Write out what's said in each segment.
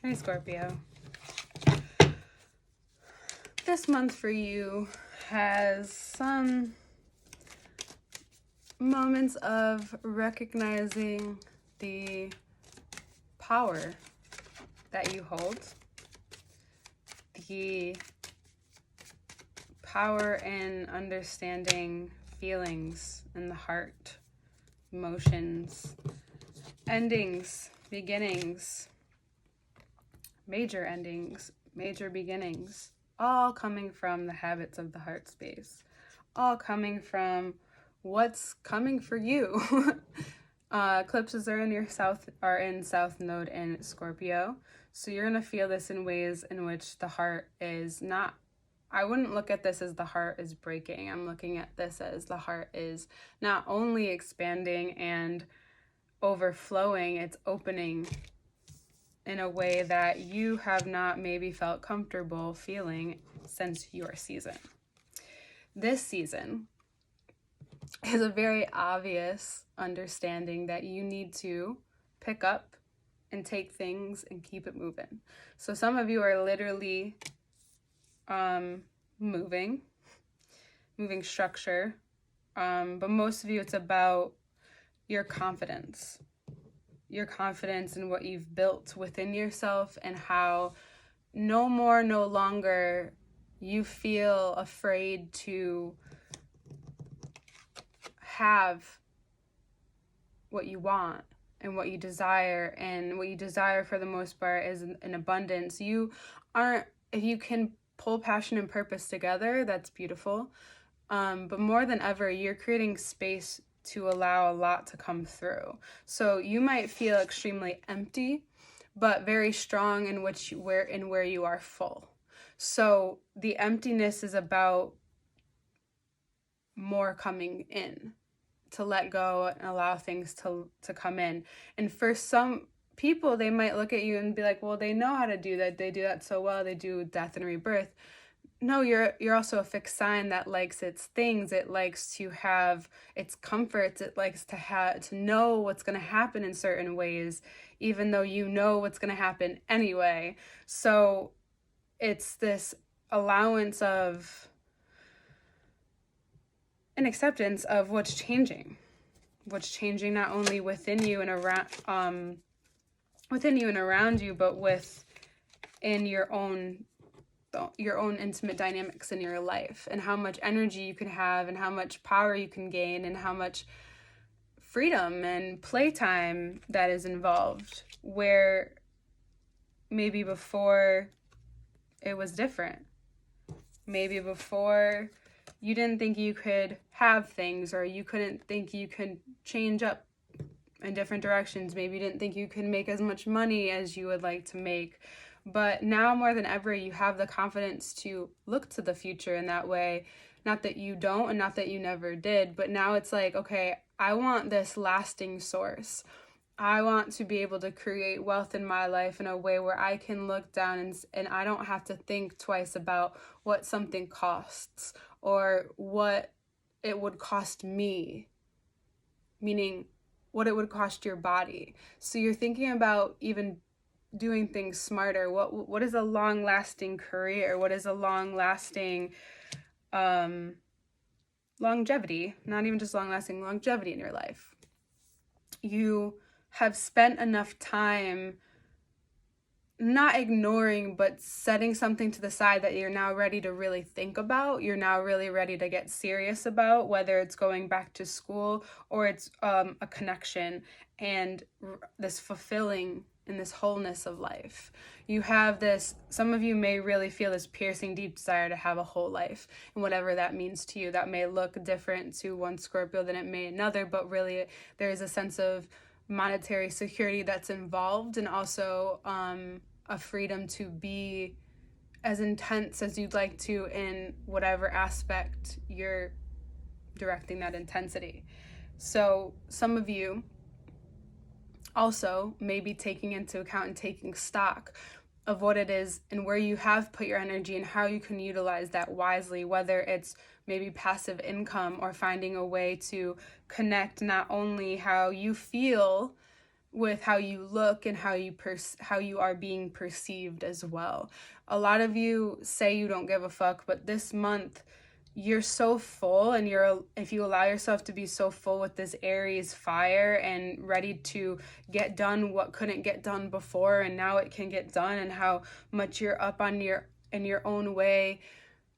Hey Scorpio. This month for you has some moments of recognizing the power that you hold, the power in understanding feelings in the heart, emotions, endings, beginnings, major endings, major beginnings, all coming from the habits of the heart space, all coming from what's coming for you. Eclipses are in South Node in Scorpio, so you're gonna feel this in ways in which the heart is not. I wouldn't look at this as the heart is breaking. I'm looking at this as the heart is not only expanding and overflowing, it's opening in a way that you have not maybe felt comfortable feeling since your season. This season is a very obvious understanding that you need to pick up and take things and keep it moving. So some of you are literally moving structure, but most of you it's about your confidence in what you've built within yourself, and how no longer you feel afraid to have what you want and what you desire, and what you desire for the most part is an abundance. If you can pull passion and purpose together, that's beautiful, but more than ever you're creating space to allow a lot to come through. So you might feel extremely empty, but very strong in where you are full. So the emptiness is about more coming in, to let go and allow things to come in. And for some people, they might look at you and be like, well, they know how to do that. They do that so well. They do death and rebirth. No, you're also a fixed sign that likes its things. It likes to have its comforts. It likes to know what's going to happen in certain ways, even though you know what's going to happen anyway. So it's this allowance of an acceptance of what's changing not only within you and around you, but within your own intimate dynamics in your life, and how much energy you can have, and how much power you can gain, and how much freedom and playtime that is involved, where maybe before it was different. Maybe before you didn't think you could have things, or you couldn't think you could change up in different directions. Maybe you didn't think you could make as much money as you would like to make. But now more than ever, you have the confidence to look to the future in that way. Not that you don't, and not that you never did, but now it's like, okay, I want this lasting source. I want to be able to create wealth in my life in a way where I can look down and I don't have to think twice about what something costs or what it would cost me, meaning what it would cost your body. So you're thinking about even doing things smarter. What is a long-lasting career? What is a long-lasting longevity? Not even just long-lasting, longevity in your life. You have spent enough time not ignoring, but setting something to the side that you're now ready to really think about. You're now really ready to get serious about, whether it's going back to school or it's a connection and this fulfilling and this wholeness of life. You have this, some of you may really feel this piercing deep desire to have a whole life, and whatever that means to you. That may look different to one Scorpio than it may another, but really there is a sense of monetary security that's involved, and also a freedom to be as intense as you'd like to in whatever aspect you're directing that intensity. So some of you also may be taking into account and taking stock of what it is and where you have put your energy and how you can utilize that wisely, whether it's maybe passive income or finding a way to connect not only how you feel with how you look and how you are being perceived as well. A lot of you say you don't give a fuck, but this month you're so full, and if you allow yourself to be so full with this Aries fire and ready to get done what couldn't get done before, and now it can get done, and how much you're up on in your own way,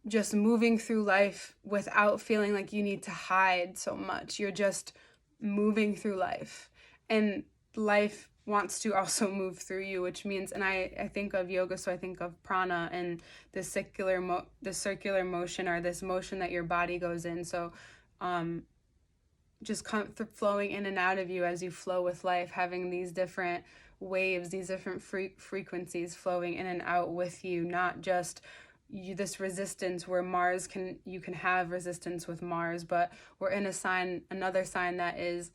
just moving through life without feeling like you need to hide so much. You're just moving through life, and life wants to also move through you, which means, and I think of yoga, so I think of prana and the circular motion, or this motion that your body goes in. So just flowing in and out of you as you flow with life, having these different waves, these different frequencies flowing in and out with you, not just this resistance where you can have resistance with Mars, but we're in another sign that is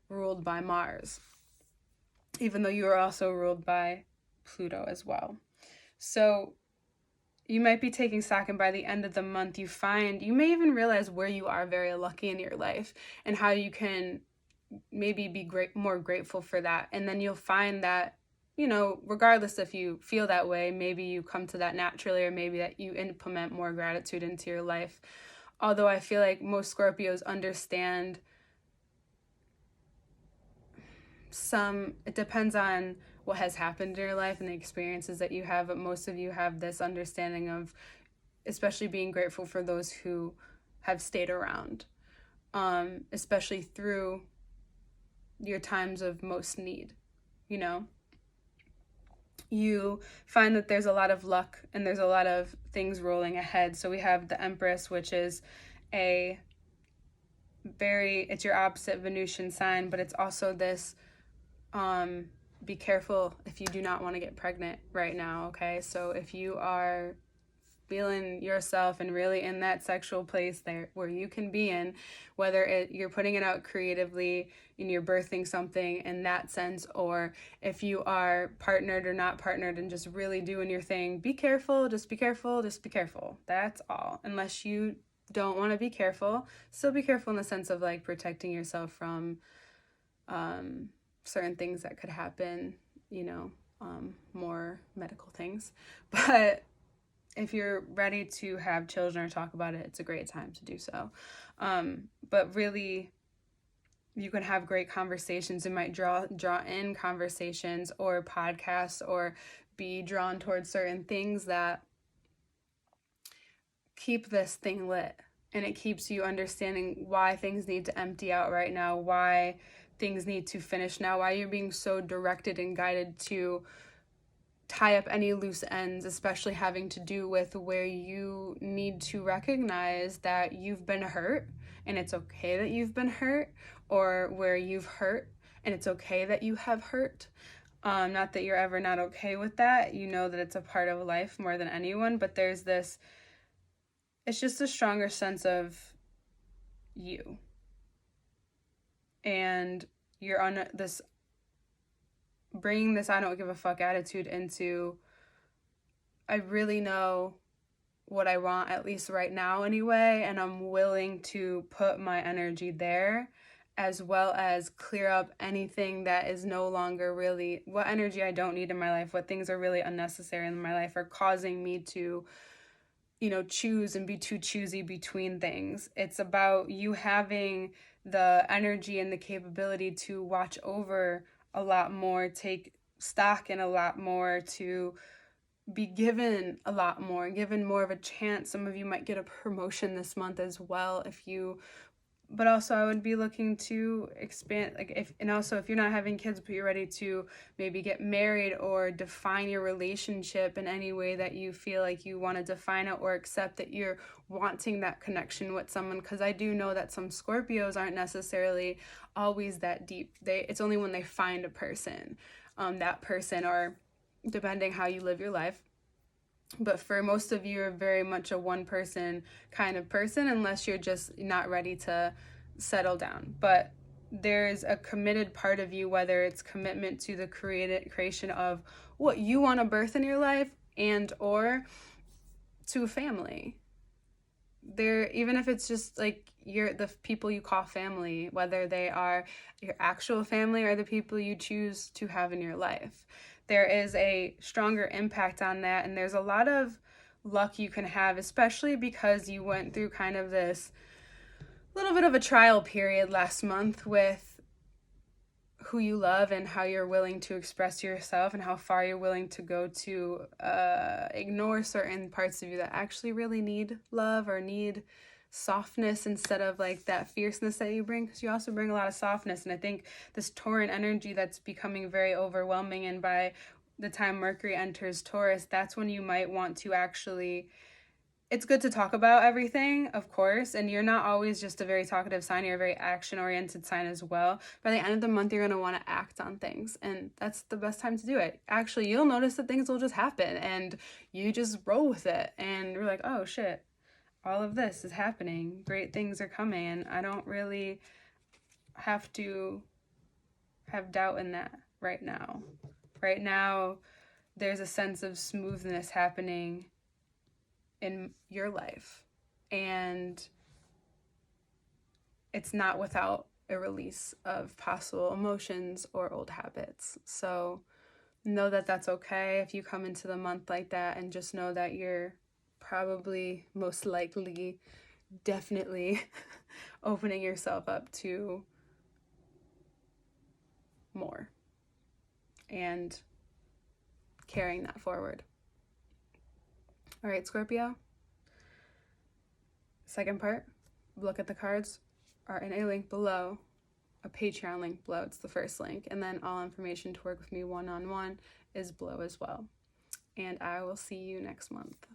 ruled by Mars, even though you are also ruled by Pluto as well. So you might be taking stock, and by the end of the month, you may even realize where you are very lucky in your life and how you can maybe be more grateful for that. And then you'll find that, regardless if you feel that way, maybe you come to that naturally, or maybe that you implement more gratitude into your life. Although I feel like most Scorpios understand it depends on what has happened in your life and the experiences that you have, but most of you have this understanding of especially being grateful for those who have stayed around, especially through your times of most need. You find that there's a lot of luck and there's a lot of things rolling ahead. So we have the Empress, which is it's your opposite Venusian sign, but it's also this, be careful if you do not want to get pregnant right now, okay? So if you are feeling yourself and really in that sexual place there where you can be in, whether you're putting it out creatively and you're birthing something in that sense, or if you are partnered or not partnered and just really doing your thing, be careful, just be careful. That's all. Unless you don't want to be careful, still be careful in the sense of like protecting yourself from certain things that could happen, more medical things. But if you're ready to have children or talk about it, it's a great time to do so. But really, you can have great conversations. It might draw in conversations or podcasts, or be drawn towards certain things that keep this thing lit. And it keeps you understanding why things need to empty out right now, why things need to finish now, why you're being so directed and guided to tie up any loose ends, especially having to do with where you need to recognize that you've been hurt and it's okay that you've been hurt, or where you've hurt and it's okay that you have hurt. Not that you're ever not okay with that. You know that it's a part of life more than anyone, but there's this, it's just a stronger sense of you. And you're on this, bringing this I don't give a fuck attitude into, I really know what I want, at least right now anyway, and I'm willing to put my energy there, as well as clear up anything that is no longer really, what energy I don't need in my life, what things are really unnecessary in my life, are causing me to, choose and be too choosy between things. It's about you having the energy and the capability to watch over a lot more, take stock in a lot more, to be given a lot more, given more of a chance. Some of you might get a promotion this month as well, but also I would be looking to expand, if you're not having kids but you're ready to maybe get married or define your relationship in any way that you feel like you want to define it, or accept that you're wanting that connection with someone, because I do know that some Scorpios aren't necessarily always that deep. It's only when they find a person, that person, or depending how you live your life. But for most of you, you're very much a one person kind of person, unless you're just not ready to settle down. But there's a committed part of you, whether it's commitment to the creation of what you want to birth in your life, and or to a family. even if it's just like the people you call family, whether they are your actual family or the people you choose to have in your life, there is a stronger impact on that. And there's a lot of luck you can have, especially because you went through kind of this little bit of a trial period last month with who you love and how you're willing to express yourself and how far you're willing to go to ignore certain parts of you that actually really need love or need softness instead of like that fierceness that you bring, because you also bring a lot of softness. And I think this Tauran energy that's becoming very overwhelming, and by the time Mercury enters Taurus, that's when you might want to actually, it's good to talk about everything, of course, and you're not always just a very talkative sign, you're a very action-oriented sign as well. By the end of the month, you're going to want to act on things, and that's the best time to do it. Actually, you'll notice that things will just happen, and you just roll with it, and you're like, oh shit, all of this is happening, great things are coming, and I don't really have to have doubt in that right now. Right now, there's a sense of smoothness happening in your life, and it's not without a release of possible emotions or old habits. So know that that's okay if you come into the month like that, and just know that you're probably, most likely, definitely opening yourself up to more and carrying that forward. All right, Scorpio. Second part, look at the cards are in a link below, a Patreon link below. It's the first link. And then all information to work with me one-on-one is below as well. And I will see you next month.